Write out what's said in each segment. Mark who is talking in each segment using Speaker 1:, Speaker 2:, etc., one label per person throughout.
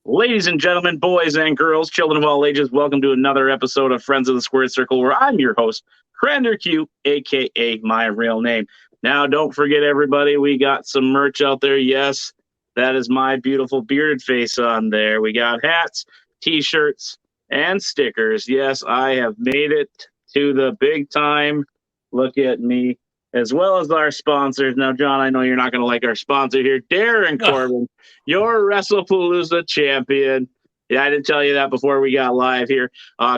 Speaker 1: Ladies and gentlemen, boys and girls, children of all ages, welcome to another episode of Friends of the Squared Circle, where I'm your host, Crander Q, aka my real name. Now, don't forget, everybody, we got some merch out there. Yes, that is my beautiful bearded face on there. We got hats, t-shirts, and stickers. Yes, I have made it to the big time. Look at me. As well as our sponsors. Now, John, I know you're not going to like our sponsor here, Darren Corbin, your WrestlePalooza champion. Yeah, I didn't tell you that before we got live here.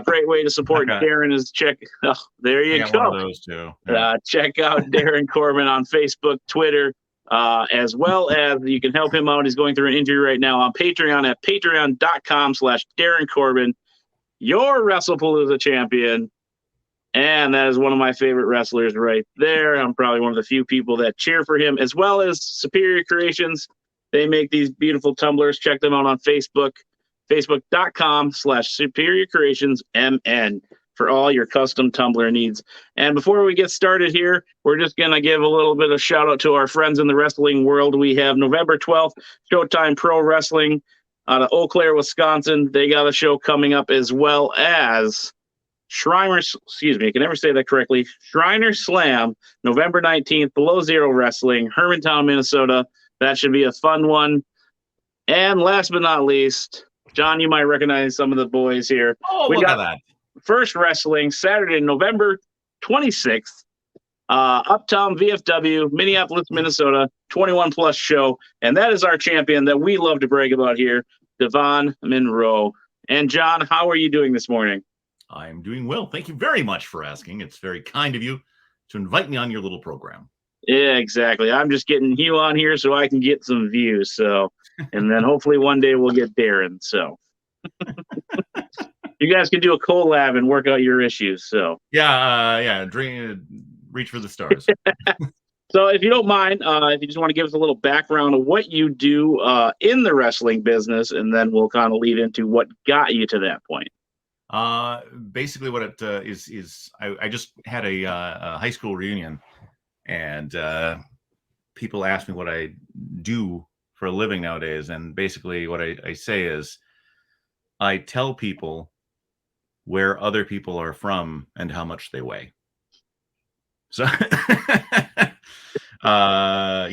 Speaker 1: Great way to support Darren is check. Oh, there you go.
Speaker 2: One of those too.
Speaker 1: Yeah. Check out Darren Corbin on Facebook, Twitter, as well as you can help him out. He's going through an injury right now on Patreon at patreon.com/Darren Corbin, your WrestlePalooza champion. And that is one of my favorite wrestlers right there. I'm probably one of the few people that cheer for him, as well as Superior Creations. They make these beautiful tumblers. Check them out on Facebook, facebook.com/Superior Creations MN for all your custom tumbler needs. And before we get started here, we're just going to give a little bit of shout out to our friends in the wrestling world. We have November 12th, Showtime Pro Wrestling out of Eau Claire, Wisconsin. They got a show coming up, as well as Shriner Slam, November 19th, Below Zero Wrestling, Hermantown, Minnesota. That should be a fun one. And last but not least, John, you might recognize some of the boys here.
Speaker 2: Oh, we got that.
Speaker 1: First Wrestling, Saturday, November 26th, Uptown VFW, Minneapolis, Minnesota, 21-plus show. And that is our champion that we love to brag about here, Devon Monroe. And John, how are you doing this morning?
Speaker 2: I'm doing well. Thank you very much for asking. It's very kind of you to invite me on your little program.
Speaker 1: Yeah, exactly. I'm just getting you on here so I can get some views. So, and then hopefully one day we'll get Darren. So you guys can do a collab and work out your issues. So
Speaker 2: reach for the stars.
Speaker 1: So if you don't mind, if you just want to give us a little background of what you do in the wrestling business, and then we'll kind of lead into what got you to that point.
Speaker 2: Basically what it is I just had a high school reunion, and people ask me what I do for a living nowadays. And basically what I say is I tell people where other people are from and how much they weigh. So, I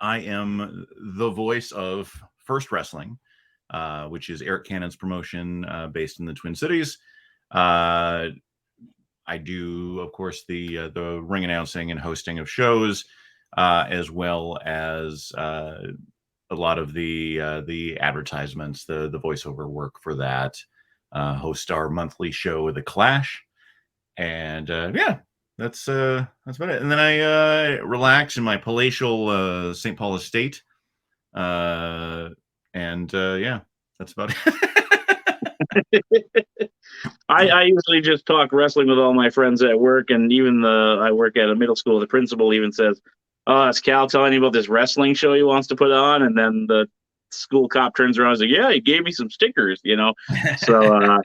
Speaker 2: am the voice of First Wrestling, which is Eric Cannon's promotion based in the Twin Cities. I do, of course, the ring announcing and hosting of shows, as well as a lot of the advertisements, the voiceover work for that. Host our monthly show, The Clash, and that's about it. And then I relax in my palatial St. Paul estate. That's about it.
Speaker 1: I usually just talk wrestling with all my friends at work, and even I work at a middle school. The principal even says, "Oh, it's Cal telling you about this wrestling show he wants to put on." And then the school cop turns around and says, "Yeah, he gave me some stickers, So,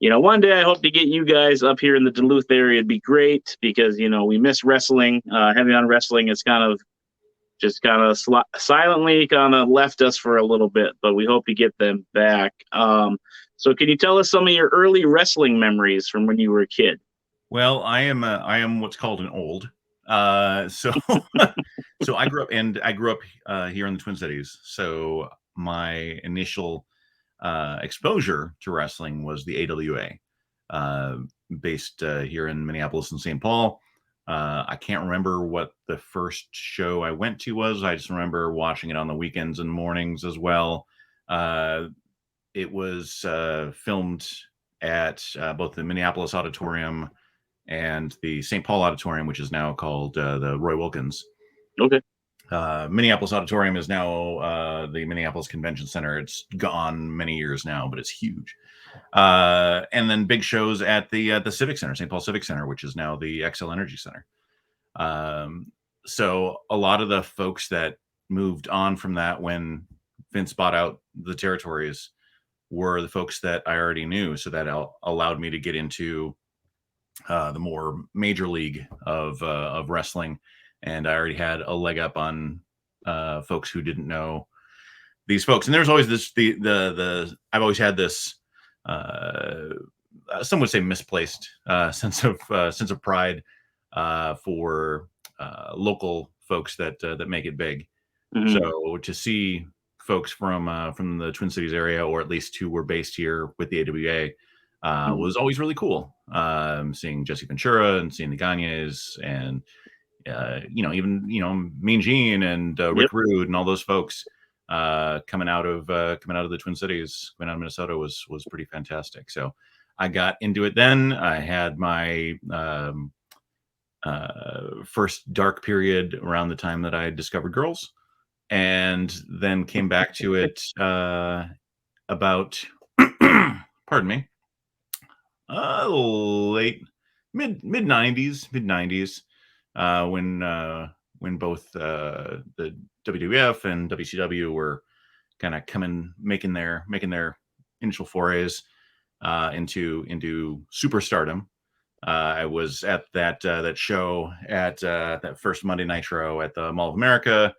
Speaker 1: one day I hope to get you guys up here in the Duluth area. It'd be great because, we miss wrestling. Heavy on Wrestling is silently left us for a little bit, but we hope to get them back. So can you tell us some of your early wrestling memories from when you were a kid?
Speaker 2: Well, I am what's called an old. So I grew up here in the Twin Cities. So my initial exposure to wrestling was the AWA, based here in Minneapolis and St. Paul. I can't remember what the first show I went to was. I just remember watching it on the weekends and mornings as well. It was filmed at both the Minneapolis Auditorium and the St. Paul Auditorium, which is now called the Roy Wilkins.
Speaker 1: Okay.
Speaker 2: Minneapolis Auditorium is now the Minneapolis Convention Center. It's gone many years now, but it's huge. And then big shows at the Civic Center, St. Paul Civic Center, which is now the XL Energy Center. So a lot of the folks that moved on from that when Vince bought out the territories were the folks that I already knew. So that allowed me to get into the more major league of wrestling. And I already had a leg up on folks who didn't know these folks, and there's always this I've always had this some would say misplaced sense of pride for local folks that make it big.
Speaker 1: Mhm.
Speaker 2: So to see folks from the Twin Cities area, or at least who were based here with the AWA,
Speaker 1: Mhm.
Speaker 2: was always really cool. Seeing Jesse Ventura and seeing the Gagnes and even Mean Gene and
Speaker 1: Yep.
Speaker 2: Rick Rude and all those folks coming out of the Twin Cities, coming out of Minnesota was pretty fantastic. So I got into it then. I had my first dark period around the time that I discovered girls, and then came back to it about pardon me, late mid 90s, when both the WWF and WCW were kind of making their initial forays into superstardom. I was at that show at that first Monday Nitro at the Mall of America,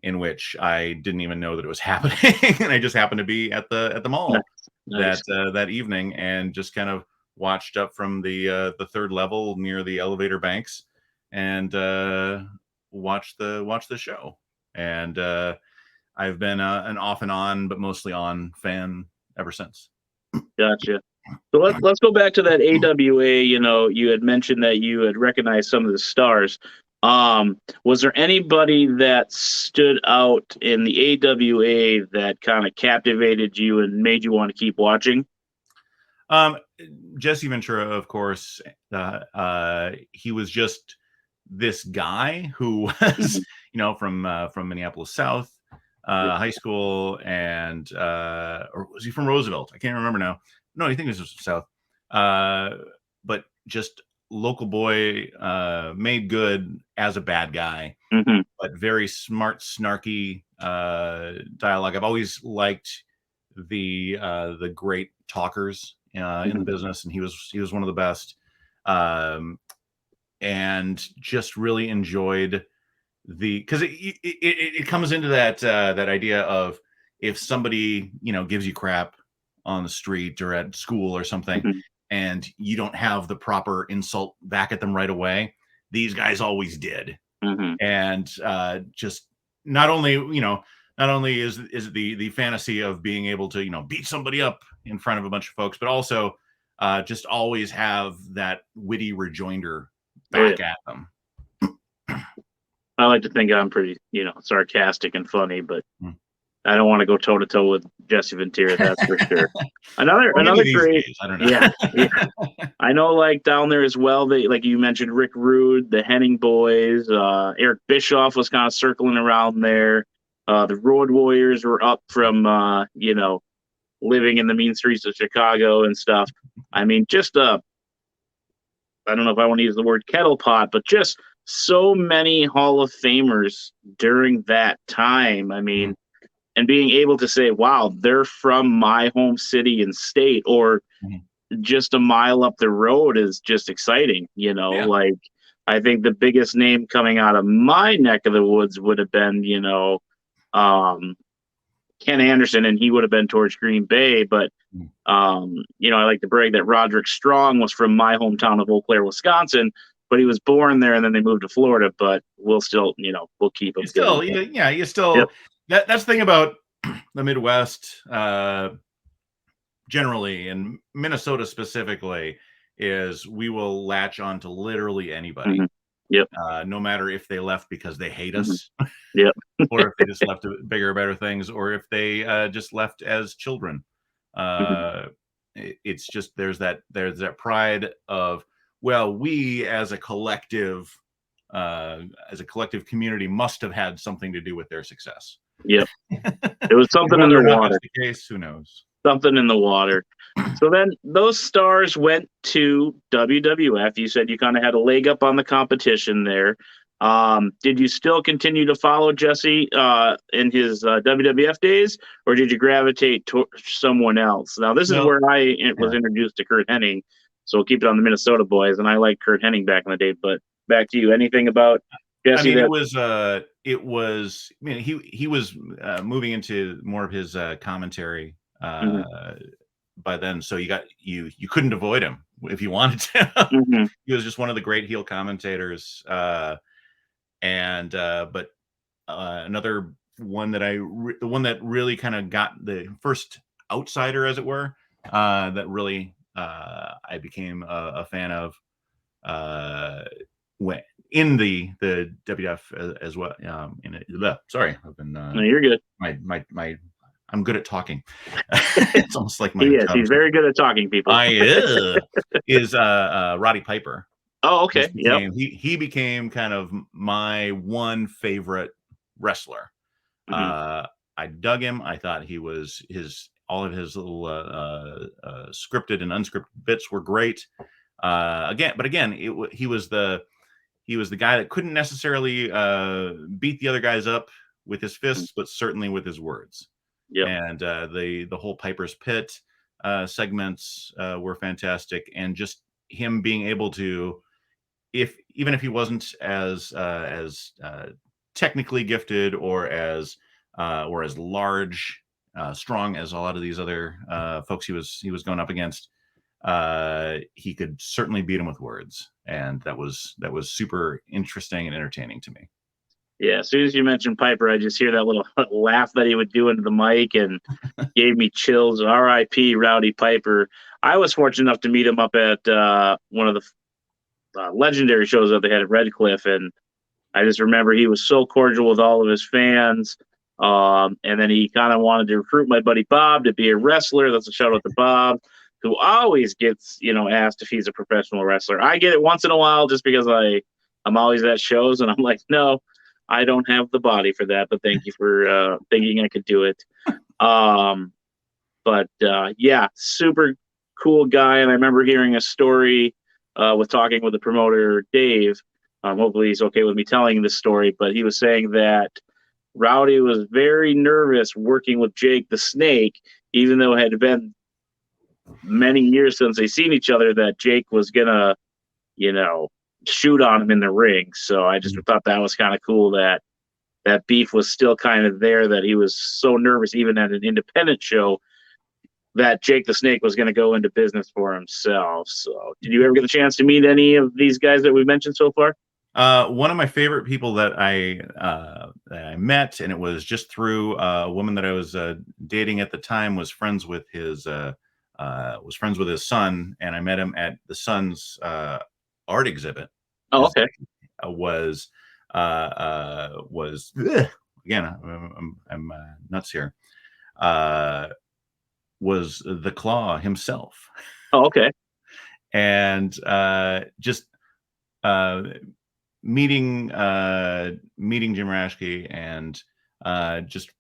Speaker 2: in which I didn't even know that it was happening, and I just happened to be at the
Speaker 1: Nice.
Speaker 2: mall
Speaker 1: Nice.
Speaker 2: that evening, and just kind of watched up from the third level near the elevator banks, and watched the show. And I've been an off and on, but mostly on fan ever since.
Speaker 1: Gotcha. So let's go back to that AWA. You had mentioned that you had recognized some of the stars. Was there anybody that stood out in the AWA that kind of captivated you and made you want to keep watching?
Speaker 2: Um, Jesse Ventura, of course, he was just this guy who was,
Speaker 1: Mhm.
Speaker 2: from Minneapolis South
Speaker 1: Yeah.
Speaker 2: high school, and or was he from Roosevelt? I can't remember now. No, I think he was from South. But just local boy, made good as a bad guy,
Speaker 1: Mhm.
Speaker 2: but very smart, snarky dialogue. I've always liked the great talkers in the
Speaker 1: Mhm.
Speaker 2: business, and he was one of the best. Um, and just really enjoyed because it comes into that idea of, if somebody gives you crap on the street or at school or something,
Speaker 1: Mhm.
Speaker 2: and you don't have the proper insult back at them right away, these guys always did.
Speaker 1: Mhm.
Speaker 2: And just not only is it the fantasy of being able to beat somebody up in front of a bunch of folks, but also just always have that witty rejoinder
Speaker 1: Oh yeah.
Speaker 2: back at them.
Speaker 1: I like to think I'm pretty, sarcastic and funny, but
Speaker 2: Mm.
Speaker 1: I don't want to go toe to toe with Jesse Ventura. That's for sure. Another
Speaker 2: Well, maybe
Speaker 1: another
Speaker 2: these
Speaker 1: great,
Speaker 2: days, I don't
Speaker 1: yeah, yeah.
Speaker 2: know.
Speaker 1: I know, like down there as well. They, like you mentioned, Rick Rude, the Henning boys, Eric Bischoff was kind of circling around there. The Road Warriors were up from, living in the mean streets of Chicago and stuff. I mean, just I don't know if I want to use the word kettle pot, but just so many Hall of Famers during that time. I
Speaker 2: Mhm.
Speaker 1: mean, and being able to say, wow, they're from my home city and state, or
Speaker 2: Mhm.
Speaker 1: just a mile up the road is just exciting.
Speaker 2: Yeah.
Speaker 1: Like I think the biggest name coming out of my neck of the woods would have been, um, Ken Anderson, and he would have been towards Green Bay. But,
Speaker 2: Mhm.
Speaker 1: I like to brag that Roderick Strong was from my hometown of Eau Claire, Wisconsin, but he was born there and then they moved to Florida. But we'll still, we'll keep him
Speaker 2: You
Speaker 1: good.
Speaker 2: still, yeah, you
Speaker 1: Yep.
Speaker 2: still. That's the thing about the Midwest, generally, and Minnesota specifically, is we will latch on to literally
Speaker 1: Hmm.
Speaker 2: anybody,
Speaker 1: Yep.
Speaker 2: no matter if they left because they hate
Speaker 1: Hmm.
Speaker 2: us,
Speaker 1: Yep.
Speaker 2: or if they just left to bigger, better things, or if they just left as children.
Speaker 1: Hmm.
Speaker 2: Uh, it's just there's that pride of, well, we as a collective community must have had something to do with their success.
Speaker 1: Yep. It was
Speaker 2: And
Speaker 1: something in
Speaker 2: whether
Speaker 1: the
Speaker 2: or not that's
Speaker 1: water.
Speaker 2: the case, who knows?
Speaker 1: Something in the water. So then those stars went to WWF. You said you kind of had a leg up on the competition there. Did you still continue to follow Jesse in his WWF days, or did you gravitate to someone else? Now, this is
Speaker 2: No,
Speaker 1: where I was
Speaker 2: yeah.
Speaker 1: introduced to Kurt Hennig, so we'll keep it on the Minnesota boys, and I liked Kurt Hennig back in the day. But back to you. Anything about? Jesse,
Speaker 2: mean,
Speaker 1: that
Speaker 2: I mean, he was moving into more of his commentary
Speaker 1: mhm,
Speaker 2: by then, so you couldn't avoid him if you wanted to.
Speaker 1: mhm,
Speaker 2: He was just one of the great heel commentators, and but another one that the one that really kind of got the first outsider, as it were, that really I became a fan of when in the WWF as well. In it, sorry, I've been
Speaker 1: no, you're good.
Speaker 2: my I'm good at talking. It's almost like
Speaker 1: He
Speaker 2: my
Speaker 1: is.
Speaker 2: job.
Speaker 1: He's very good at talking people.
Speaker 2: I is Roddy Piper.
Speaker 1: Oh, okay. Yep.
Speaker 2: He became kind of my one favorite wrestler.
Speaker 1: Mhm,
Speaker 2: I dug him. I thought he was his all of his little scripted and unscripted bits were great. Again, he was the guy that couldn't necessarily beat the other guys up with his
Speaker 1: mhm,
Speaker 2: fists, but certainly with his words.
Speaker 1: yep.
Speaker 2: And the whole Piper's Pit segments were fantastic, and just him being able to, if even if he wasn't as technically gifted or as large, strong as a lot of these other folks he was going up against, he could certainly beat him with words, and that was super interesting and entertaining to me.
Speaker 1: Yeah. As soon as you mentioned Piper, I just hear that little laugh that he would do into the mic, and gave me chills. R.I.P. Rowdy Piper. I was fortunate enough to meet him up at one of the legendary shows that they had at Red Cliff, and I just remember he was so cordial with all of his fans. And then he kind of wanted to recruit my buddy Bob to be a wrestler. That's a shout out to Bob, who always gets asked if he's a professional wrestler. I get it once in a while just because I'm always at shows, and I'm like, no, I don't have the body for that. But thank you for thinking I could do it. Um, but yeah, super cool guy. And I remember hearing a story with talking with the promoter Dave. Hopefully he's okay with me telling this story, but he was saying that Rowdy was very nervous working with Jake the Snake, even though it had been many years since they seen each other, that Jake was gonna, you know, shoot on him in the ring. So I just thought that was kind of cool that that beef was still kind of there, that he was so nervous even at an independent show that Jake the Snake was going to go into business for himself. So, did you ever get the chance to meet any of these guys that we mentioned so far?
Speaker 2: One of my favorite people that I met, and it was just through a woman that I was dating at the time, was friends with his son, and I met him at the son's art exhibit.
Speaker 1: Oh,
Speaker 2: His
Speaker 1: okay.
Speaker 2: was ugh, again, I'm nuts here. Uh, was the Claw himself,
Speaker 1: Oh, okay.
Speaker 2: and just uh, meeting Jim Rashke, and just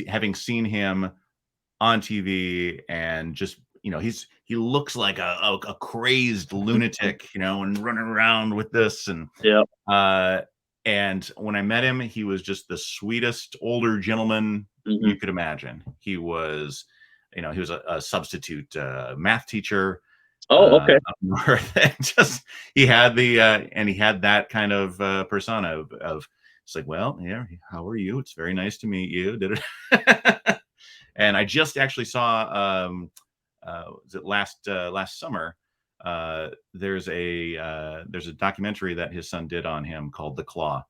Speaker 2: having seen him on TV, and just he looks like a crazed lunatic, and running around with this,
Speaker 1: Yeah.
Speaker 2: uh, and when I met him, he was just the sweetest older gentleman
Speaker 1: Hmm.
Speaker 2: you could imagine. He was a substitute math teacher
Speaker 1: Oh, okay.
Speaker 2: up north. And just he had that kind of persona of it's like, well, yeah, how are you? It's very nice to meet you. Did it? And I just actually saw was it last summer? There's a documentary that his son did on him called The Claw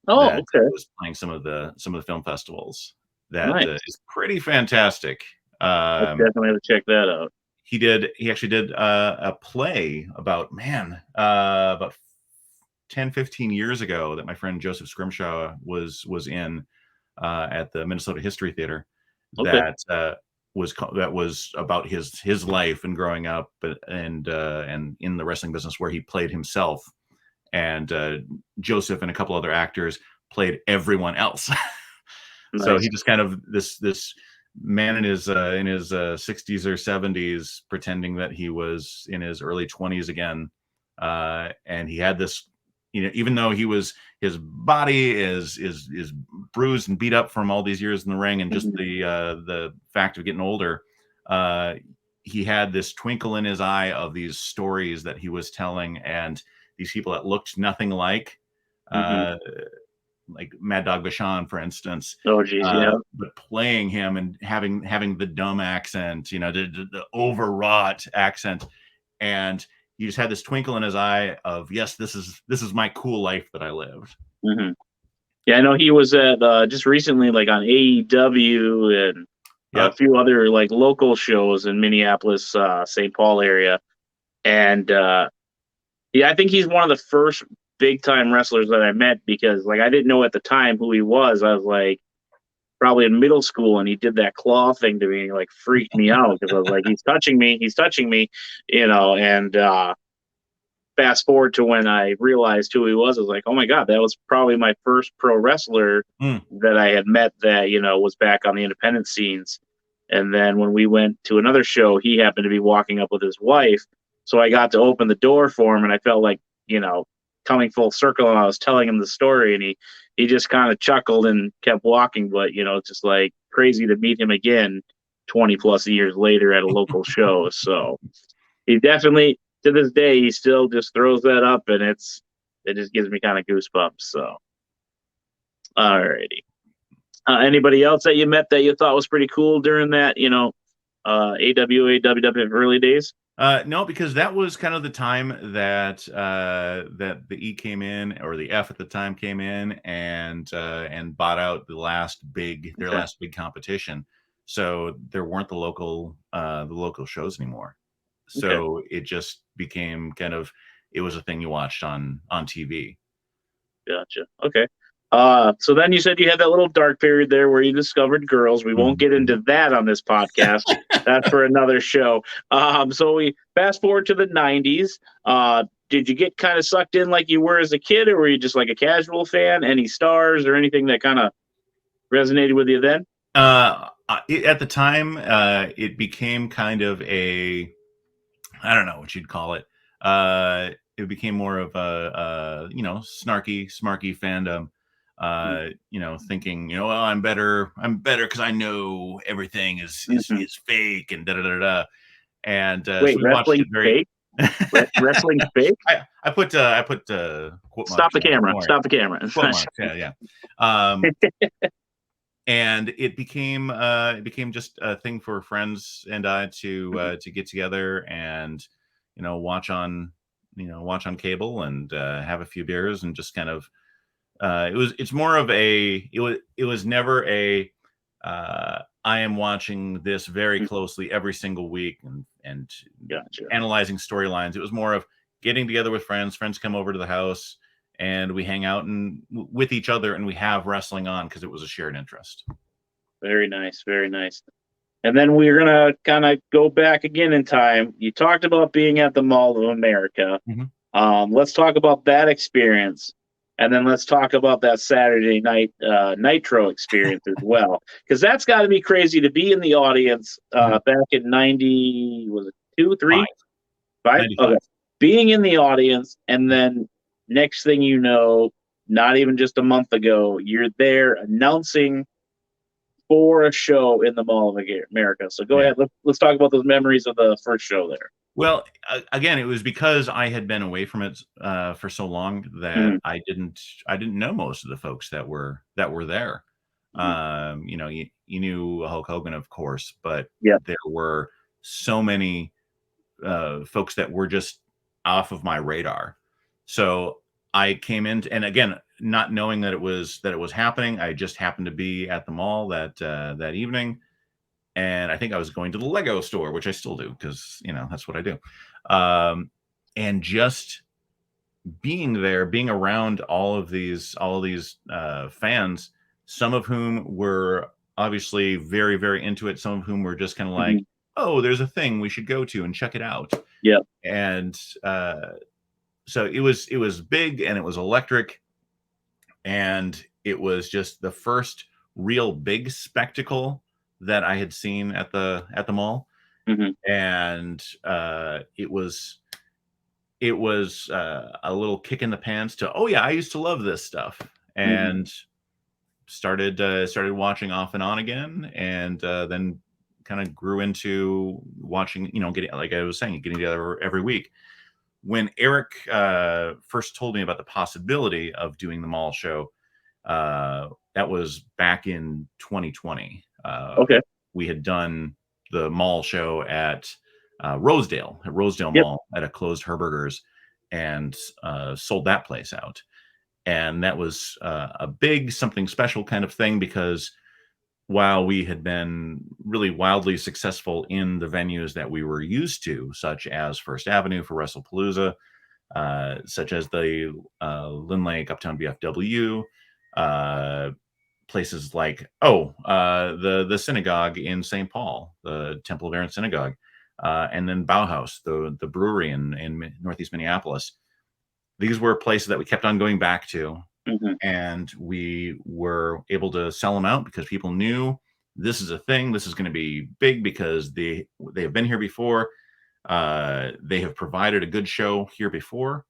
Speaker 1: Oh,
Speaker 2: that
Speaker 1: okay.
Speaker 2: was playing some of the film festivals. That
Speaker 1: Nice.
Speaker 2: is pretty fantastic.
Speaker 1: I definitely have to check that out.
Speaker 2: He actually did a play about about 10, 15 years ago that my friend Joseph Scrimshaw was in at the Minnesota History Theater,
Speaker 1: Okay.
Speaker 2: that that was about his life and growing up, and in the wrestling business, where he played himself, and Joseph and a couple other actors played everyone else. So
Speaker 1: Nice.
Speaker 2: he just kind of this man in his 60s or 70s, pretending that he was in his early 20s again, and he had this, even though his body is bruised and beat up from all these years in the ring, and just
Speaker 1: Hmm.
Speaker 2: the fact of getting older, uh, he had this twinkle in his eye of these stories that he was telling, and these people that looked nothing like
Speaker 1: Mm-hmm.
Speaker 2: like Mad Dog Vachon, for instance.
Speaker 1: Oh, geez, yeah.
Speaker 2: But playing him and having the dumb accent, the overwrought accent, and he just had this twinkle in his eye of, yes, this is my cool life that I lived.
Speaker 1: Mm-hmm. Yeah, I know he was at just recently, like on AEW and a
Speaker 2: Yep.
Speaker 1: few other like local shows in Minneapolis, St. Paul area, and yeah, I think he's one of the first big time wrestlers that I met because like I didn't know at the time who he was. I was like probably in middle school, and he did that claw thing to me, like freaked me out because I was like, he's touching me, and fast forward to when I realized who he was, I was like, oh my God, that was probably my first pro wrestler
Speaker 2: Mm.
Speaker 1: that I had met that, was back on the independent scenes. And then when we went to another show, he happened to be walking up with his wife. So I got to open the door for him, and I felt like, coming full circle, and I was telling him the story, and he just kind of chuckled and kept walking. But, it's just like crazy to meet him again 20 plus years later at a local show. So he definitely, to this day, he still just throws that up, and it just gives me kind of goosebumps. So, alrighty. Anybody else that you met that you thought was pretty cool during that, AWA, WWF early days?
Speaker 2: No, because that was kind of the time that that the E came in, or the F at the time came in, and bought out their last big competition. So there weren't the local shows anymore. So it just became it was a thing you watched on TV.
Speaker 1: Gotcha. Okay. So then you said you had that little dark period there where you discovered girls. We won't get into that on this podcast. That's for another show. So we fast forward to the 90s. Did you get kind of sucked in like you were as a kid, or were you just like a casual fan? Any stars or anything that kind of resonated with you then?
Speaker 2: At the time, it became kind of a, I don't know what you'd call it. It became more of a snarky, smarky fandom. Thinking, well, I'm better because I know everything is fake and da da da da. And
Speaker 1: wait,
Speaker 2: so we watched it very.
Speaker 1: Wrestling's fake?
Speaker 2: I put quote
Speaker 1: Stop
Speaker 2: marks
Speaker 1: the camera.
Speaker 2: on it.
Speaker 1: Stop the camera.
Speaker 2: Quote marks. Yeah. And it became just a thing for friends and I to get together and watch on cable and have a few beers and just kind of it's more of a it was never a I am watching this very closely every single week and
Speaker 1: Gotcha.
Speaker 2: analyzing storylines. It was more of getting together with friends come over to the house and we hang out and with each other and we have wrestling on because it was a shared interest.
Speaker 1: Very nice. Very nice. And then we're going to kind of go back again in time. You talked about being at the Mall of America.
Speaker 2: Mm-hmm.
Speaker 1: Let's talk about that experience. And then let's talk about that Saturday night Nitro experience as well. Because that's got to be crazy to be in the audience back in 90, was it 2, 3? 5? Okay. Being in the audience, and then next thing you know, not even just a month ago, you're there announcing for a show in the Mall of America. So go ahead. Let's talk about those memories of the first show there.
Speaker 2: Well, again, it was because I had been away from it for so long that I didn't know most of the folks that were there. You knew Hulk Hogan, of course, but there were so many folks that were just off of my radar. So I came in, and again, not knowing that it was happening, I just happened to be at the mall that evening, and I think I was going to the Lego store, which I still do because that's what I do. And just being there, being around all of these fans, some of whom were obviously very, very into it, some of whom were just kind of like, oh, there's a thing we should go to and check it out.
Speaker 1: Yeah.
Speaker 2: And so it was big and it was electric, and it was just the first real big spectacle that I had seen at the mall. And it was a little kick in the pants to, oh yeah, I used to love this stuff, and started watching off and on again, and then kind of grew into watching, getting, like I was saying, getting together every week. when Eric first told me about the possibility of doing the mall show, that was back in 2020.
Speaker 1: Okay.
Speaker 2: We had done the mall show at Rosedale
Speaker 1: Yep.
Speaker 2: Mall at a closed Herberger's, and sold that place out. And that was a big something special kind of thing, because while we had been really wildly successful in the venues that we were used to, such as First Avenue for WrestlePalooza, such as the Lynn Lake Uptown BFW, places like the synagogue in St. Paul, the Temple of Aaron Synagogue, and then Bauhaus, the brewery in Northeast Minneapolis. These were places that we kept on going back to, and we were able to sell them out because people knew this is a thing. This is going to be big because they have been here before. They have provided a good show here before.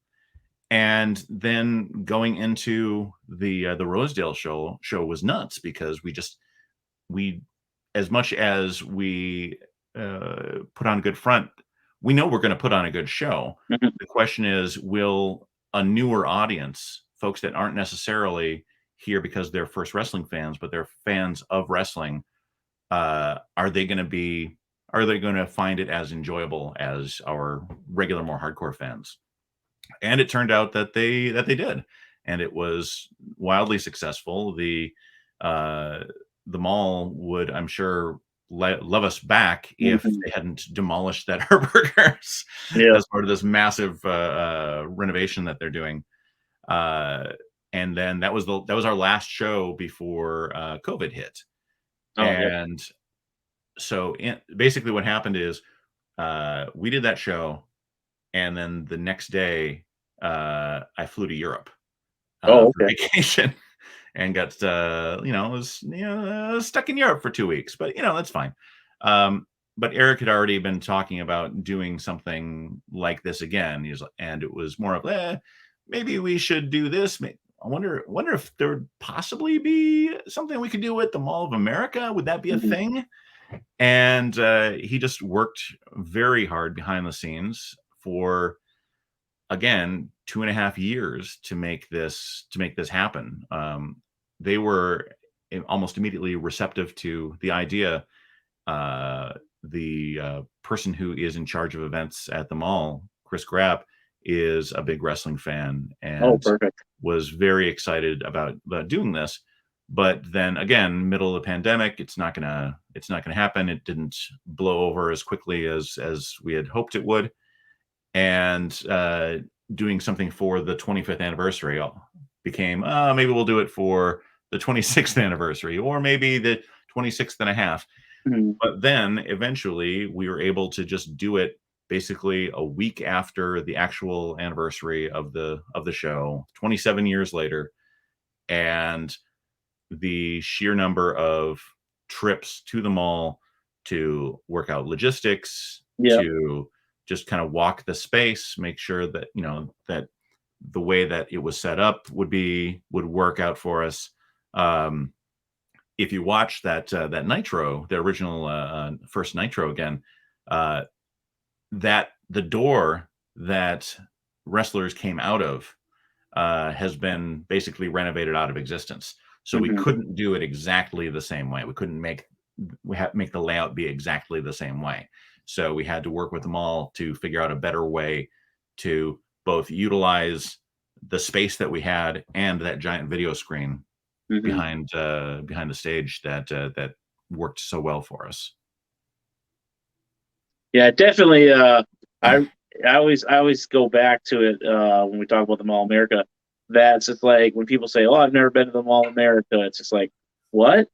Speaker 2: And then going into the Rosedale show was nuts, because we as much as we put on a good front, we know we're going to put on a good show. The question is, will a newer audience, folks that aren't necessarily here because they're first wrestling fans, but they're fans of wrestling, are they going to find it as enjoyable as our regular, more hardcore fans? And it turned out that they did, and it was wildly successful. The mall would, I'm sure, love us back if they hadn't demolished that Herberger's as part of this massive renovation that they're doing. And then that was our last show before COVID hit. And so basically what happened is we did that show, and then the next day I flew to Europe for vacation, and got was stuck in Europe for 2 weeks, but that's fine. But Eric had already been talking about doing something like this again. And it was more of, maybe we should do this. I wonder if there would possibly be something we could do at the Mall of America. Would that be a thing? And he just worked very hard behind the scenes for, again, 2.5 years to make this happen. They were almost immediately receptive to the idea. The person who is in charge of events at the mall, Chris Grapp, is a big wrestling fan, and was very excited about doing this. But then again, middle of the pandemic, it's not gonna happen. It didn't blow over as quickly as we had hoped it would. And doing something for the 25th anniversary became, maybe we'll do it for the 26th anniversary, or maybe the 26th and a half. But then eventually we were able to just do it basically a week after the actual anniversary of the show, 27 years later. And the sheer number of trips to the mall to work out logistics, to just kind of walk the space, make sure that that the way that it was set up would work out for us. If you watch that Nitro, the original first Nitro again, that the door that wrestlers came out of has been basically renovated out of existence. So we couldn't do it exactly the same way. We couldn't make the layout be exactly the same way. So we had to work with them all to figure out a better way to both utilize the space that we had and that giant video screen behind the stage that worked so well for us.
Speaker 1: Yeah, definitely. I always go back to it when we talk about the Mall of America. That's just like when people say, "Oh, I've never been to the Mall of America." It's just like, what?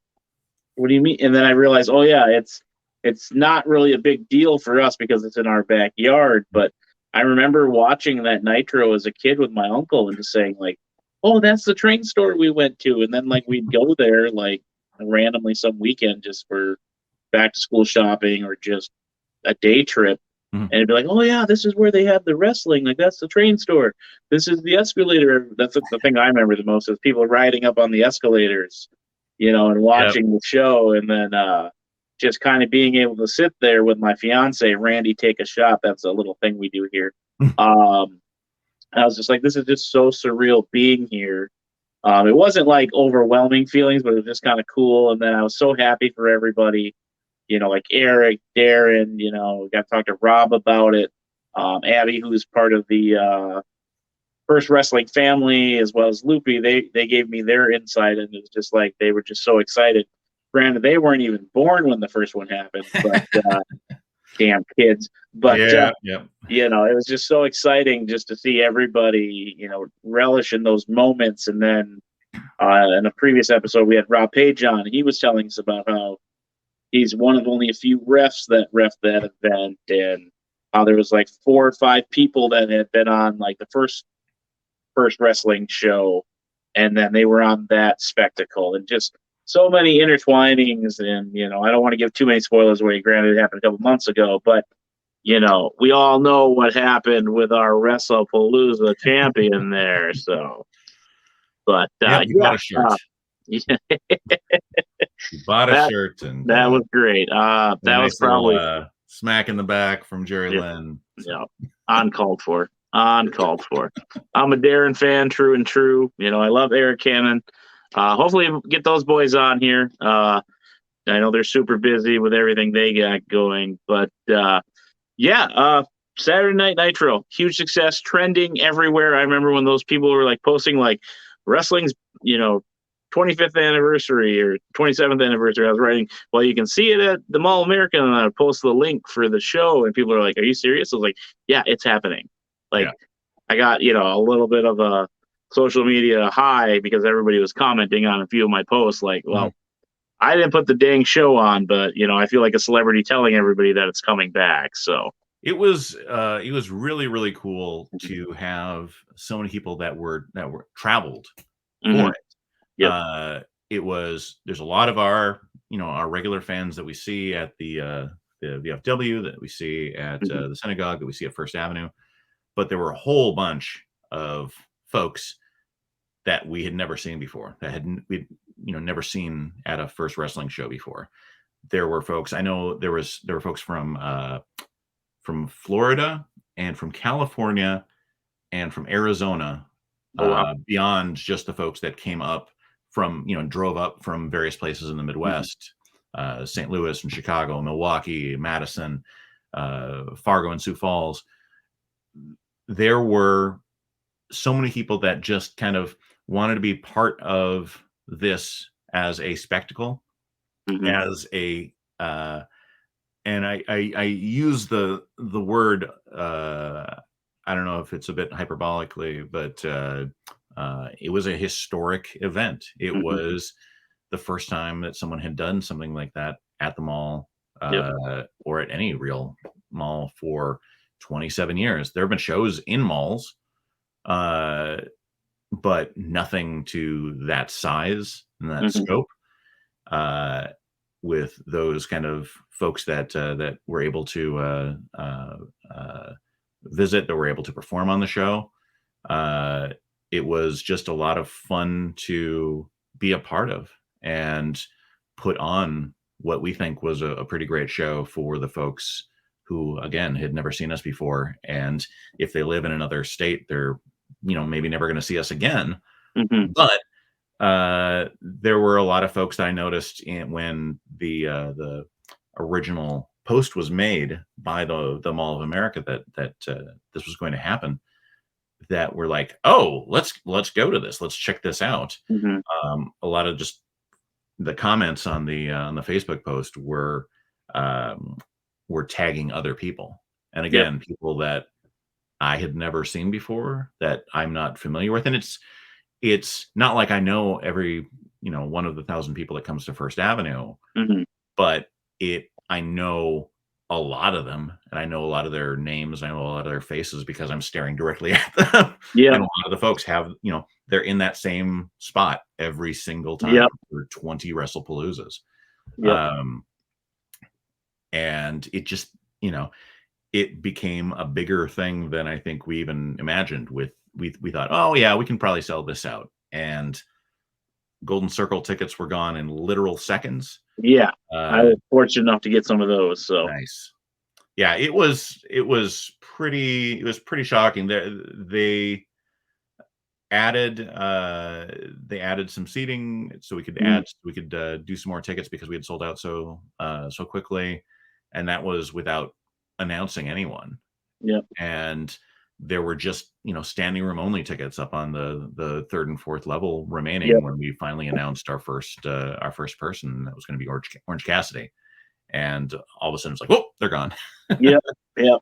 Speaker 1: What do you mean? And then I realize, oh yeah, it's not really a big deal for us because it's in our backyard. But I remember watching that Nitro as a kid with my uncle and just saying like, "Oh, that's the train store we went to," and then like we'd go there like randomly some weekend just for back to school shopping or just a day trip. And it'd be like, oh yeah, this is where they have the wrestling. Like that's the train store. This is the escalator. That's the thing I remember the most is people riding up on the escalators, and watching the show. And then just kind of being able to sit there with my fiance, Randy, take a shot. That's a little thing we do here. I was just like, this is just so surreal being here. It wasn't like overwhelming feelings, but it was just kind of cool. And then I was so happy for everybody, like Eric, Darren, got to talk to Rob about it. Abby, who's part of the First Wrestling family, as well as Loopy, they gave me their insight, and it was just like they were just so excited. Granted, they weren't even born when the first one happened, but damn kids. But
Speaker 2: yeah.
Speaker 1: it was just so exciting just to see everybody, relish in those moments. And then in a previous episode, we had Rob Page on. He was telling us about how he's one of only a few refs that ref that event, and how there was like 4 or 5 people that had been on like the first wrestling show, and then they were on that spectacle, and just so many intertwinings. And I don't want to give too many spoilers away. Granted, it happened a couple months ago, but we all know what happened with our WrestlePalooza champion there. So, but
Speaker 2: you bought a shirt. You bought a shirt, and
Speaker 1: that was great. That
Speaker 2: nice
Speaker 1: was probably
Speaker 2: little, smack in the back from Jerry Lynn.
Speaker 1: So. Yeah, uncalled for. Uncalled for. I'm a Darren fan, true and true. I love Eric Cannon. Hopefully, get those boys on here. I know they're super busy with everything they got going, but Saturday Night Nitro, huge success, trending everywhere. I remember when those people were like posting like wrestling's 25th anniversary or 27th anniversary. I was writing, well, you can see it at the Mall American, and I post the link for the show, and people are like, are you serious? I was like, yeah, it's happening. Like, I got, a little bit of a social media high because everybody was commenting on a few of my posts. Like, well, I didn't put the dang show on, but, I feel like a celebrity telling everybody that it's coming back. So
Speaker 2: it was really, really cool to have so many people that were traveled for it. Yep. There's a lot of our regular fans that we see at the VFW, that we see at the synagogue, that we see at First Avenue. But there were a whole bunch of folks that we had never seen before, that we'd never seen at a First Wrestling show before. There were folks, I know there were folks from Florida and from California and from Arizona, beyond just the folks that came up from, drove up from various places in the Midwest, St. Louis and Chicago, Milwaukee, Madison, Fargo and Sioux Falls. There were so many people that just kind of wanted to be part of this as a spectacle, as a and I use the word, I don't know if it's a bit hyperbolically, but it was a historic event. It was the first time that someone had done something like that at the mall, or at any real mall, for 27 years. There have been shows in malls, but nothing to that size and that scope, with those kind of folks that were able to visit, that were able to perform on the show. It was just a lot of fun to be a part of and put on what we think was a pretty great show for the folks who, again, had never seen us before. And if they live in another state, they're, maybe never going to see us again. But there were a lot of folks that I noticed when the original post was made by the Mall of America that this was going to happen, that were like, oh, let's go to this, let's check this out. A lot of just the comments on the Facebook post were tagging other people, and again, people that I had never seen before, that I'm not familiar with. And it's not like I know every one of the 1,000 people that comes to First Avenue, but I know a lot of them, and I know a lot of their names, I know a lot of their faces, because I'm staring directly at them. And a lot of the folks have, they're in that same spot every single time for 20 WrestlePaloozas. And it just, it became a bigger thing than I think we even imagined. We thought, oh yeah, we can probably sell this out. And Golden Circle tickets were gone in literal seconds.
Speaker 1: Yeah, I was fortunate enough to get some of those. So
Speaker 2: Nice. Yeah, it was pretty shocking. They added some seating so we could do some more tickets because we had sold out so quickly, and that was without announcing anyone.
Speaker 1: yeah,
Speaker 2: And there were just standing room only tickets up on the third and fourth level remaining when we finally announced our first person. That was going to be Orange Cassidy, and all of a sudden it's like, whoa, they're gone.
Speaker 1: yeah, yeah.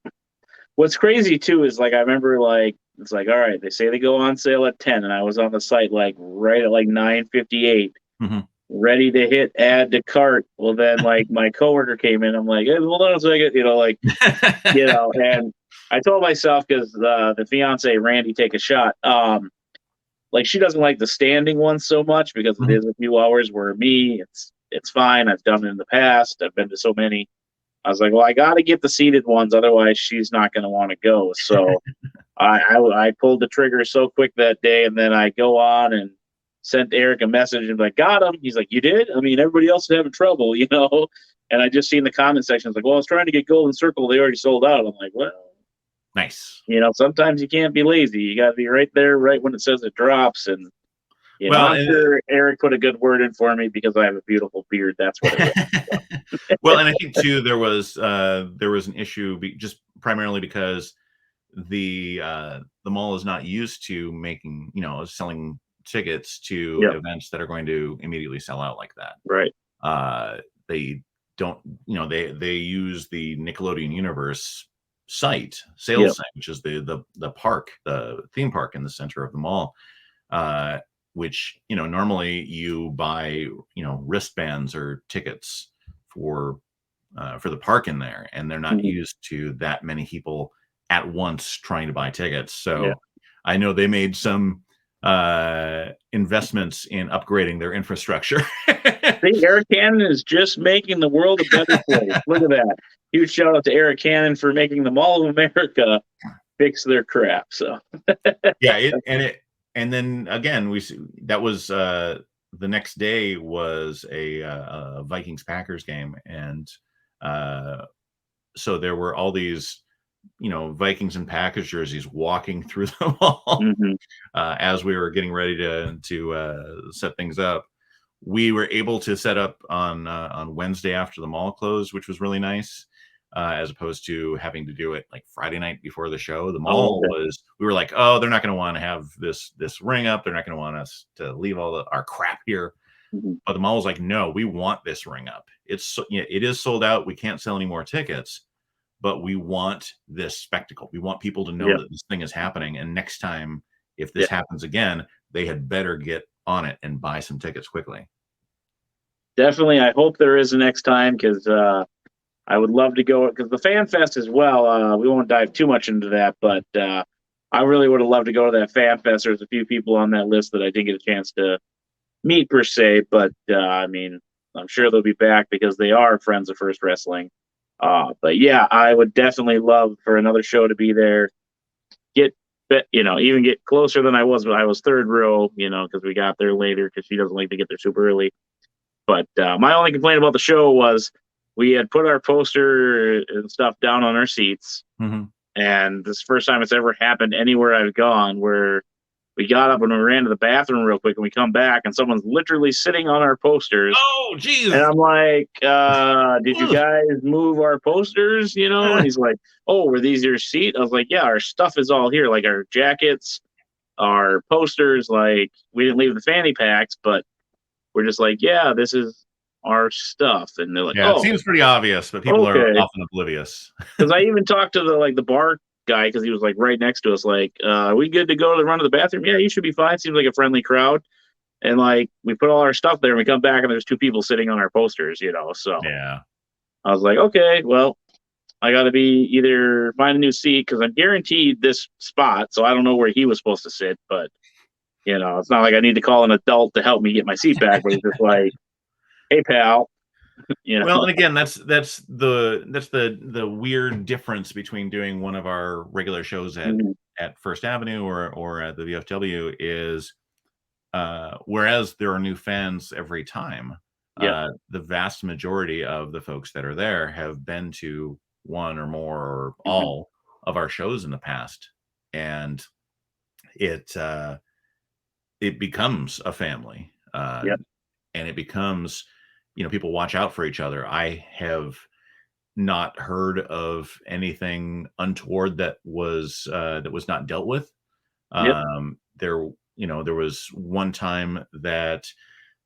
Speaker 1: What's crazy too is like I remember like it's like all right, they say they go on sale at 10, and I was on the site like right at like 9:58, ready to hit add to cart. Well, then like my coworker came in. I'm like, hey, hold on a second, and I told myself because the fiance Randy take a shot. Like she doesn't like the standing ones so much because it is a few hours. Where me, it's fine. I've done it in the past. I've been to so many. I was like, well, I got to get the seated ones, otherwise she's not going to want to go. So I pulled the trigger so quick that day, and then I go on and sent Eric a message and like, got him. He's like, you did? I mean, everybody else is having trouble, And I just seen the comment section. It's like, well, I was trying to get Golden Circle. They already sold out. I'm like, well,
Speaker 2: nice.
Speaker 1: Sometimes you can't be lazy. You got to be right there, right when it says it drops. And I'm sure Eric put a good word in for me because I have a beautiful beard. That's what it was.
Speaker 2: Well, and I think too there was an issue just primarily because the mall is not used to making selling tickets to events that are going to immediately sell out like that.
Speaker 1: Right.
Speaker 2: They don't they use the Nickelodeon Universe sales site, which is the park, the theme park in the center of the mall, which normally you buy wristbands or tickets for the park in there, and they're not used to that many people at once trying to buy tickets. So I know they made some investments in upgrading their infrastructure.
Speaker 1: See, Eric Cannon is just making the world a better place. Look at that. Huge shout out to Eric Cannon for making the Mall of America fix their crap. So
Speaker 2: and then again that was the next day was a Vikings Packers game, and so there were all these Vikings and Packers jerseys walking through the mall as we were getting ready to set things up. We were able to set up on Wednesday after the mall closed, which was really nice, as opposed to having to do it like Friday night before the show. The mall we were like, oh, they're not going to want to have this ring up. They're not going to want us to leave all our crap here. But the mall was like, no, we want this ring up. It is sold out. We can't sell any more tickets, but we want this spectacle. We want people to know that this thing is happening. And next time, if this happens again, they had better get on it and buy some tickets quickly.
Speaker 1: Definitely. I hope there is a next time, because I would love to go, because the Fan Fest as well. We won't dive too much into that, but I really would have loved to go to that Fan Fest. There's a few people on that list that I didn't get a chance to meet per se, but I mean, I'm sure they'll be back because they are friends of First Wrestling. But yeah, I would definitely love for another show to be there. Even get closer than I was, but I was third row, because we got there later because she doesn't like to get there super early. But my only complaint about the show was we had put our poster and stuff down on our seats. And this is the first time it's ever happened anywhere I've gone where we got up and we ran to the bathroom real quick, and we come back and someone's literally sitting on our posters.
Speaker 2: Oh, geez.
Speaker 1: And I'm like, did you guys move our posters? And he's like, oh, were these your seat? I was like, yeah, our stuff is all here. Like our jackets, our posters, like we didn't leave the fanny packs, but we're just like, yeah, this is our stuff. And they're like,
Speaker 2: it seems pretty obvious, but people are often oblivious.
Speaker 1: Because I even talked to the bar guy, because he was like right next to us, like, are we good to go to run to the bathroom? Yeah, you should be fine. Seems like a friendly crowd. And like we put all our stuff there and we come back and there's two people sitting on our posters, so
Speaker 2: yeah,
Speaker 1: I was like, okay, well, I got to be either find a new seat, because I'm guaranteed this spot, so I don't know where he was supposed to sit, but it's not like I need to call an adult to help me get my seat back, but it's just like, hey pal.
Speaker 2: Well, and again, that's the weird difference between doing one of our regular shows at First Avenue or at the VFW is Whereas there are new fans every time.
Speaker 1: Yep.
Speaker 2: The vast majority of the folks that are there have been to one or more or
Speaker 1: Mm-hmm.
Speaker 2: all of our shows in the past, and it becomes a family,
Speaker 1: Yep.
Speaker 2: and it becomes, people watch out for each other. I have not heard of anything untoward that was not dealt with.
Speaker 1: Yep.
Speaker 2: There was one time that,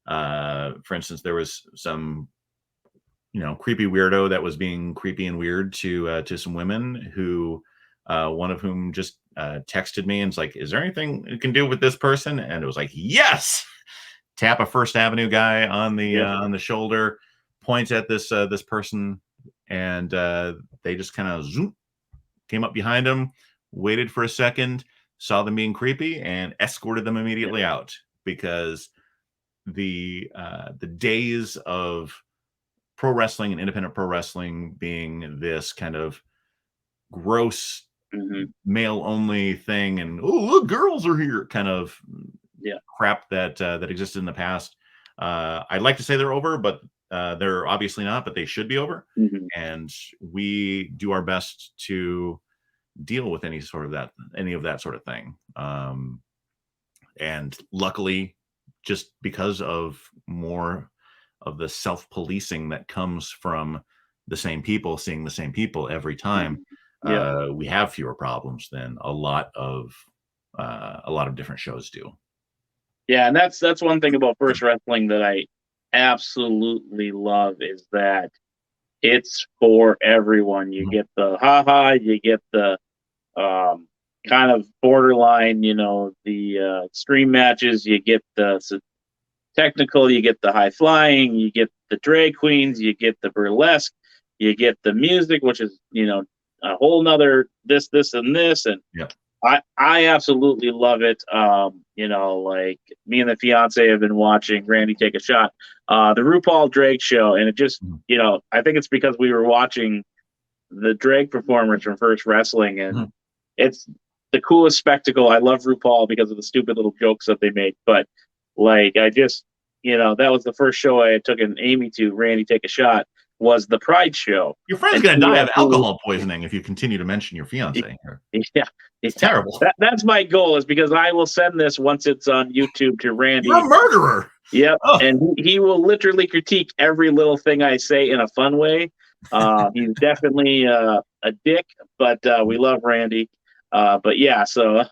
Speaker 2: for instance, there was some, creepy weirdo that was being creepy and weird to some women who, one of whom just texted me and was like, "Is there anything you can do with this person?" And it was like, "Yes." Tap a First Avenue guy
Speaker 1: Yep.
Speaker 2: on the shoulder, point at this person, and they just kind of zoom, came up behind him, waited for a second, saw them being creepy, and escorted them immediately out, because the days of pro wrestling and independent pro wrestling being this kind of gross
Speaker 1: Mm-hmm.
Speaker 2: male only thing, and, oh, look, girls are here, kind of
Speaker 1: Yeah.
Speaker 2: crap that existed in the past. I'd like to say they're over, but they're obviously not, but they should be over.
Speaker 1: Mm-hmm.
Speaker 2: And we do our best to deal with any of that sort of thing. And luckily, just because of more of the self-policing that comes from the same people seeing the same people every time,
Speaker 1: Mm-hmm. Yeah.
Speaker 2: we have fewer problems than a lot of different shows do.
Speaker 1: Yeah, and that's one thing about First Wrestling that I absolutely love is that it's for everyone. You
Speaker 2: Mhm.
Speaker 1: get the haha, you get the kind of borderline, the extreme matches, you get the technical, you get the high flying, you get the drag queens, you get the burlesque, you get the music, which is, a whole nother this, and this. And
Speaker 2: Yeah.
Speaker 1: I absolutely love it. Like me and the fiance have been watching Randy Take a Shot, the RuPaul drag show, and it just,
Speaker 2: Mhm.
Speaker 1: I think it's because we were watching the drag performers from First Wrestling, and
Speaker 2: Mhm.
Speaker 1: it's the coolest spectacle. I love RuPaul because of the stupid little jokes that they make, but like I just, that was the first show I had taken Amy to. Randy Take a Shot was the Pride show,
Speaker 2: Your friend's
Speaker 1: and
Speaker 2: gonna
Speaker 1: she
Speaker 2: die of
Speaker 1: absolutely,
Speaker 2: alcohol poisoning if you continue to mention your fiance here.
Speaker 1: yeah,
Speaker 2: It's
Speaker 1: yeah.
Speaker 2: terrible.
Speaker 1: That's my goal, is because I will send this once it's on YouTube to
Speaker 2: You're a
Speaker 1: Randy.
Speaker 2: murderer.
Speaker 1: Yep,
Speaker 2: Oh.
Speaker 1: and he will literally critique every little thing I say in a fun way. He's definitely a dick, but we love Randy. But yeah, so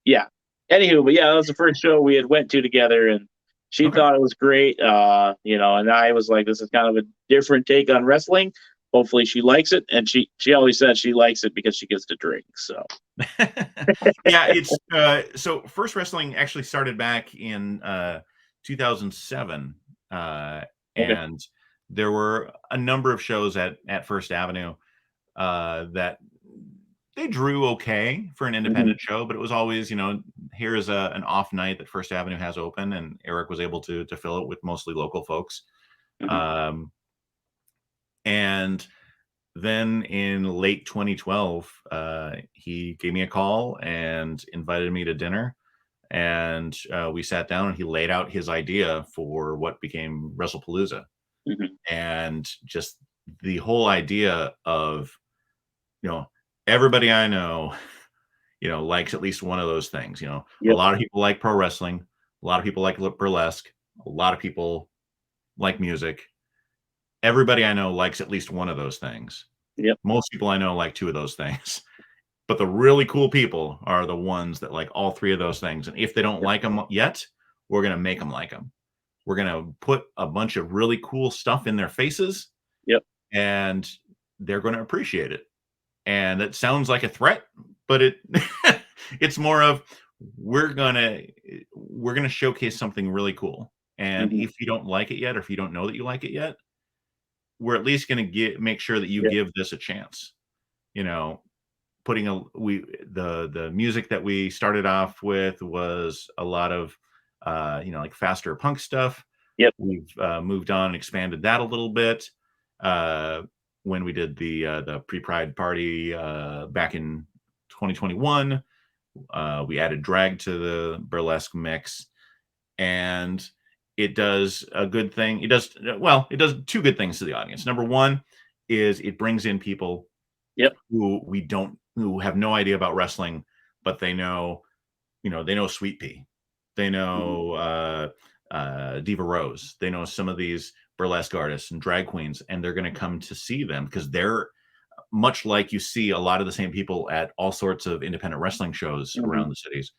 Speaker 1: yeah. Anywho, but yeah, that was the first show we had went to together, and she
Speaker 2: Okay.
Speaker 1: thought it was great. And I was like, this is kind of a different take on wrestling. Hopefully, she likes it, and she always says she likes it because she gets to drink. So
Speaker 2: Yeah, it's so First Wrestling actually started back in 2007,
Speaker 1: okay.
Speaker 2: and there were a number of shows at First Avenue that they drew okay for an
Speaker 1: Hmm.
Speaker 2: independent show, but it was always, here's an off night that First Avenue has open, and Eric was able to fill it with mostly local folks.
Speaker 1: Hmm.
Speaker 2: Um, and then in late 2012, he gave me a call and invited me to dinner, and we sat down and he laid out his idea for what became WrestlePalooza,
Speaker 1: Hmm.
Speaker 2: and just the whole idea of, you know everybody I know, likes at least one of those things. A
Speaker 1: Yep.
Speaker 2: lot of people like pro wrestling, a lot of people like burlesque, a lot of people like music. Everybody I know likes at least one of those things.
Speaker 1: Yep.
Speaker 2: Most people I know like two of those things. But the really cool people are the ones that like all three of those things. And if they don't
Speaker 1: Yep.
Speaker 2: like them yet, we're going to make them like them. We're going to put a bunch of really cool stuff in their faces,
Speaker 1: Yep.
Speaker 2: and they're going to appreciate it. And it sounds like a threat, but it's more of, we're going to showcase something really cool. And
Speaker 1: Hmm.
Speaker 2: if you don't like it yet, or if you don't know that you like it yet, we're at least going to make sure that you
Speaker 1: Yep.
Speaker 2: give this a chance. You know, putting the music that we started off with was a lot of like faster punk stuff.
Speaker 1: Yep.
Speaker 2: We've moved on and expanded that a little bit. When we did the pre-Pride party back in 2021, we added drag to the burlesque mix, and it does a good thing. It does two good things to the audience. Number one is it brings in people
Speaker 1: Yep.
Speaker 2: who have no idea about wrestling, but they know Sweet Pea, they know Diva Rose, they know some of these burlesque artists and drag queens, and they're going to come to see them because they're much like you see a lot of the same people at all sorts of independent wrestling shows around the cities.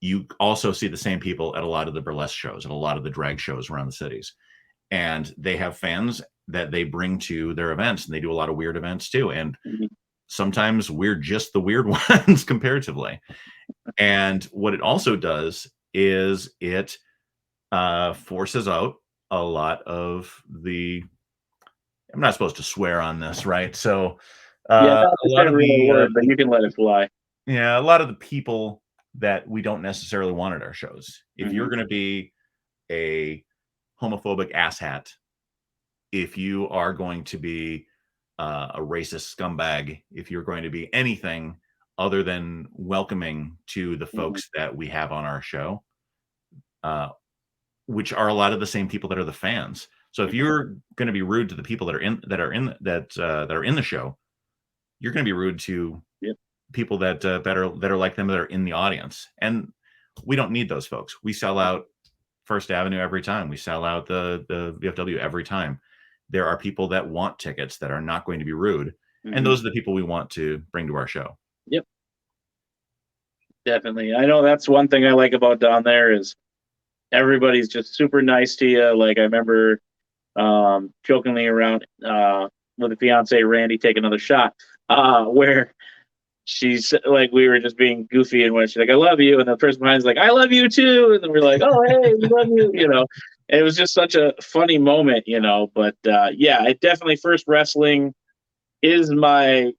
Speaker 2: You also see the same people at a lot of the burlesque shows and a lot of the drag shows around the cities. And they have fans that they bring to their events, and they do a lot of weird events too. And sometimes we're just the weird ones comparatively. And what it also does is it forces out a lot of the, I'm not supposed to swear on this, right? So
Speaker 1: Yeah,
Speaker 2: a
Speaker 1: that's
Speaker 2: lot
Speaker 1: a
Speaker 2: of
Speaker 1: real word, but you can let it fly.
Speaker 2: a lot of the people that we don't necessarily want at our shows. If you're going to be a homophobic asshat, if you are going to be a racist scumbag, if you're going to be anything other than welcoming to the folks that we have on our show, which are a lot of the same people that are the fans. So if you're going to be rude to the people that are in the show, you're going to be rude to people that are like them, that are in the audience. And we don't need those folks. We sell out First Avenue every time. We sell out the VFW every time. There are people that want tickets that are not going to be rude. And those are the people we want to bring to our show.
Speaker 1: Yep. Definitely. I know that's one thing I like about down there is everybody's just super nice to you. Like I remember jokingly around with the fiance Randy take another shot where she's like, we were just being goofy, and when she's like, I love you, and the person behind's like, I love you too, and then we're like, oh hey, we love you, and it was just such a funny moment, but yeah, it definitely, First Wrestling is my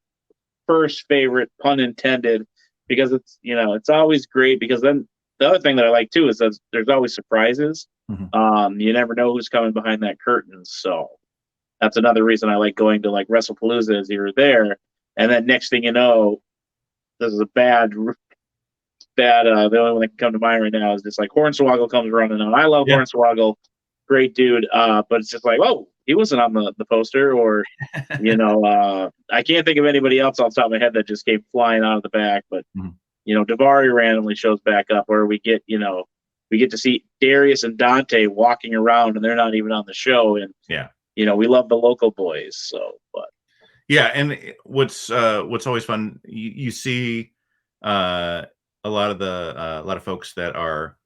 Speaker 1: first favorite, pun intended, because it's always great, because then the other thing that I like too is that there's always surprises. You never know who's coming behind that curtain, so that's another reason I like going to like WrestlePalooza, is you're there, and then next thing you know, this is a bad. The only one that can come to mind right now is just like Hornswoggle comes running on. I love Hornswoggle, great dude. But it's just like, oh, he wasn't on the poster, or I can't think of anybody else off the top of my head that just came flying out of the back. But Davari randomly shows back up, or we get to see Darius and Dante walking around, and they're not even on the show. And we love the local boys. So, but.
Speaker 2: Yeah, and what's always fun, you see a lot of folks that are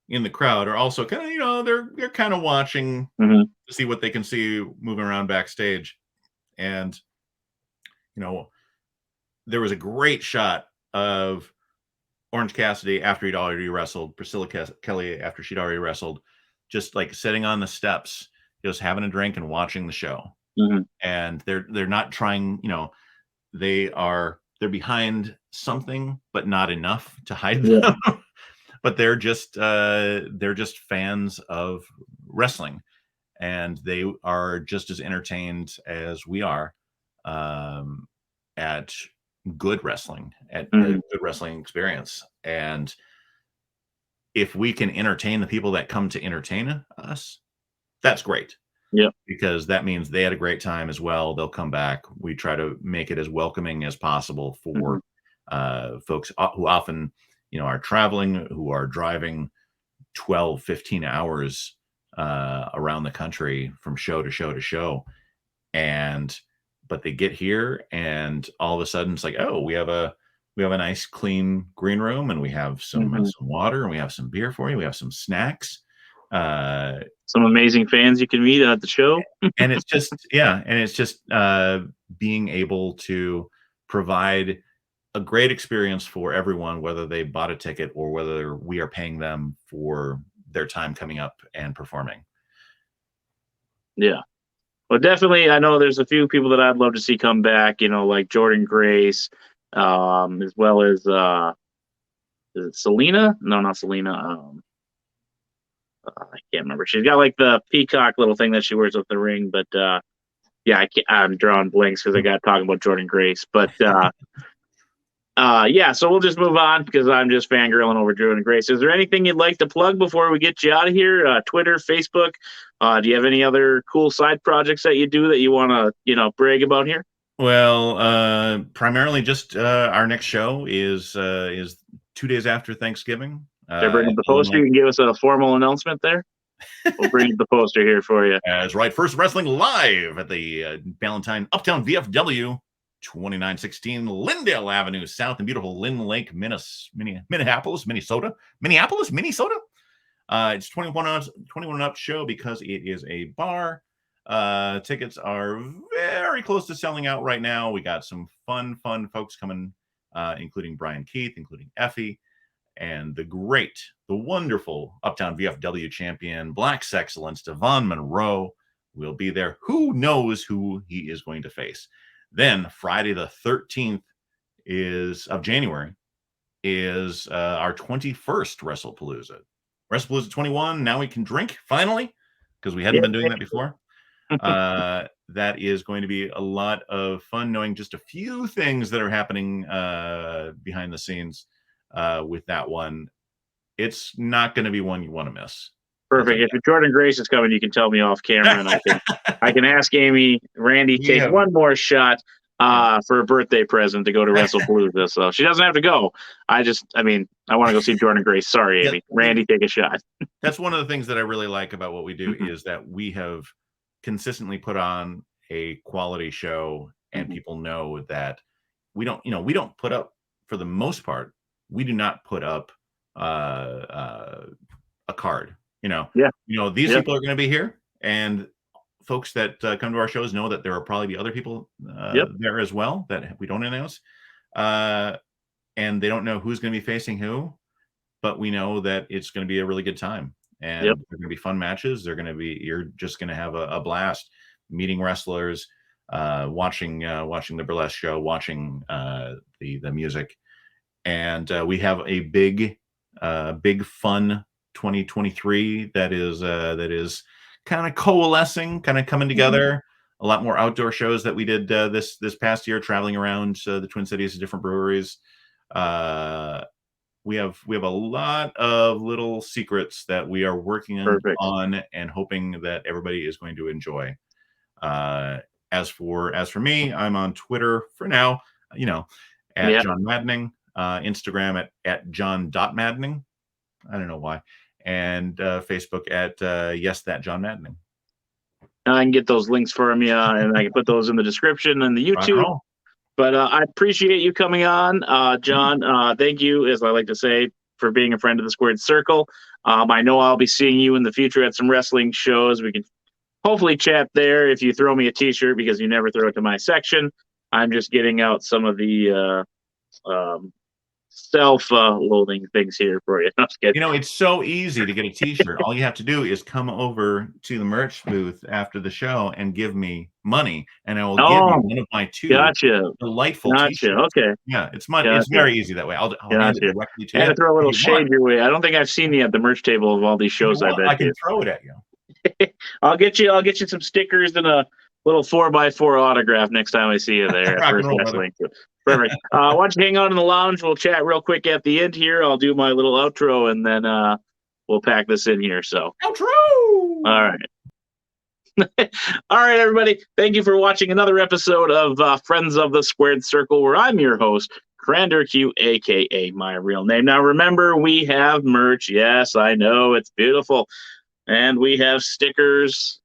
Speaker 2: in the crowd are also kind of, they're kind of watching to see what they can see moving around backstage. And there was a great shot of Orange Cassidy after he'd already wrestled, Priscilla Kelly after she'd already wrestled, just like sitting on the steps, just having a drink and watching the show. And they're not trying, they're behind something, but not enough to hide them. But they're just fans of wrestling, and they are just as entertained as we are at good wrestling, at a good wrestling experience. And if we can entertain the people that come to entertain us, that's great.
Speaker 1: Yeah,
Speaker 2: because that means they had a great time as well. They'll come back. We try to make it as welcoming as possible for folks who often, are traveling, who are driving 12, 15 hours around the country from show to show to show. But they get here, and all of a sudden it's like, oh, we have a nice clean green room, and we have some water, and we have some beer for you. We have some snacks.
Speaker 1: Some amazing fans you can meet at the show.
Speaker 2: And it's just being able to provide a great experience for everyone, whether they bought a ticket or whether we are paying them for their time coming up and performing.
Speaker 1: Yeah. Well, definitely, I know there's a few people that I'd love to see come back, like Jordan Grace, as well as is it Selena? No, not Selena. I can't remember. She's got like the peacock little thing that she wears with the ring, but I'm drawing blanks because I got talking about Jordan Grace. But Yeah, so we'll just move on because I'm just fangirling over Drew and Grace. Is there anything you'd like to plug before we get you out of here? Twitter, Facebook. Do you have any other cool side projects that you do that you want to, brag about here?
Speaker 2: Well, primarily just our next show is 2 days after Thanksgiving.
Speaker 1: Should I bring up the poster? You can give us a formal announcement there. We'll bring up the poster here for you.
Speaker 2: That's right. First Wrestling live at the Ballantyne Uptown VFW, 2916 Lindale Avenue, South in beautiful Lynn Lake, Minneapolis, Minnesota. It's 21 up show because it is a bar. Tickets are very close to selling out right now. We got some fun folks coming, including Brian Keith, including Effie, and the wonderful Uptown VFW champion, Black's Excellence, Devon Monroe will be there. Who knows who he is going to face? Then Friday the 13th of January is our 21st WrestlePalooza. WrestlePalooza 21, now we can drink, finally, because we hadn't been doing that before. That is going to be a lot of fun, knowing just a few things that are happening behind the scenes with that one. It's not going to be one you want to miss.
Speaker 1: Perfect. If Jordan Grace is coming, you can tell me off camera, and I can ask Amy, Randy, take one more shot for a birthday present to go to WrestlePalooza. So she doesn't have to go. I want to go see Jordan Grace. Sorry, Amy. Randy, take a shot.
Speaker 2: That's one of the things that I really like about what we do is that we have consistently put on a quality show, and people know that we don't put up, for the most part, we do not put up a card. These people are going to be here, and folks that come to our shows know that there will probably be other people there as well that we don't announce, and they don't know who's going to be facing who, but we know that it's going to be a really good time, and they're going to be fun matches. You're just going to have a blast meeting wrestlers, watching the burlesque show, watching the music, and we have a big fun 2023 that is kind of coalescing, kind of coming together. A lot more outdoor shows that we did this past year, traveling around the Twin Cities, different breweries. We have a lot of little secrets that we are working on and hoping that everybody is going to enjoy. As for me, I'm on Twitter for now, at John Maddening, Instagram at John.Maddening. I don't know why. And Facebook at Yes That John Maddening.
Speaker 1: I can get those links from you, and I can put those in the description and the YouTube. But I appreciate you coming on, John. Thank you, as I like to say, for being a friend of the Squared Circle. I know I'll be seeing you in the future at some wrestling shows. We can hopefully chat there if you throw me a T-shirt, because you never throw it to my section. I'm just getting out some of the self-loathing things here for you.
Speaker 2: It's so easy to get a T-shirt. All you have to do is come over to the merch booth after the show and give me money, and I will give you one of my two delightful T-shirts.
Speaker 1: Okay.
Speaker 2: Yeah, it's very easy that way. I'll hand it directly to you.
Speaker 1: And throw a little shade your way. I don't think I've seen you at the merch table of all these shows I've been to.
Speaker 2: I can throw it at you.
Speaker 1: I'll get you some stickers and a little 4x4 autograph next time I see you there at First Wrestling. Perfect. Why don't you hang on in the lounge? We'll chat real quick at the end here. I'll do my little outro, and then we'll pack this in here. So
Speaker 2: outro.
Speaker 1: All right. All right, everybody. Thank you for watching another episode of Friends of the Squared Circle, where I'm your host, Crander Q, a.k.a. my real name. Now, remember, we have merch. Yes, I know. It's beautiful. And we have stickers.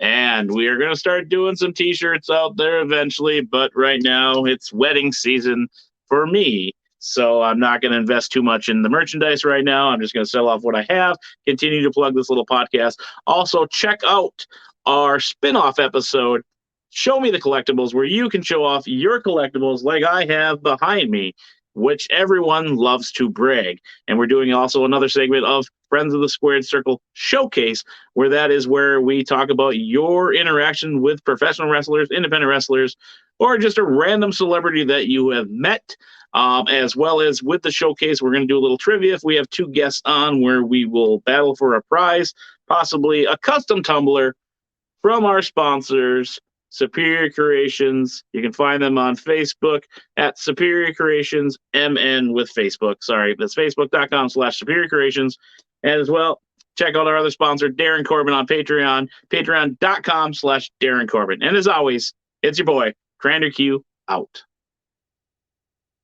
Speaker 1: And we are going to start doing some T-shirts out there eventually. But right now, it's wedding season for me. So I'm not going to invest too much in the merchandise right now. I'm just going to sell off what I have, continue to plug this little podcast. Also, check out our spin-off episode, Show Me the Collectibles, where you can show off your collectibles like I have behind me, which everyone loves to brag. And we're doing also another segment of Friends of the Squared Circle Showcase, where we talk about your interaction with professional wrestlers, independent wrestlers, or just a random celebrity that you have met. As well as with the showcase, we're going to do a little trivia if we have two guests on, where we will battle for a prize, possibly a custom tumbler from our sponsors, Superior Creations. You can find them on Facebook at Superior Creations MN with Facebook. Sorry, that's facebook.com/Superior Creations. And as well, check out our other sponsor, Darren Corbin, on Patreon, patreon.com/Darren Corbin. And as always, it's your boy, Crander Q, out.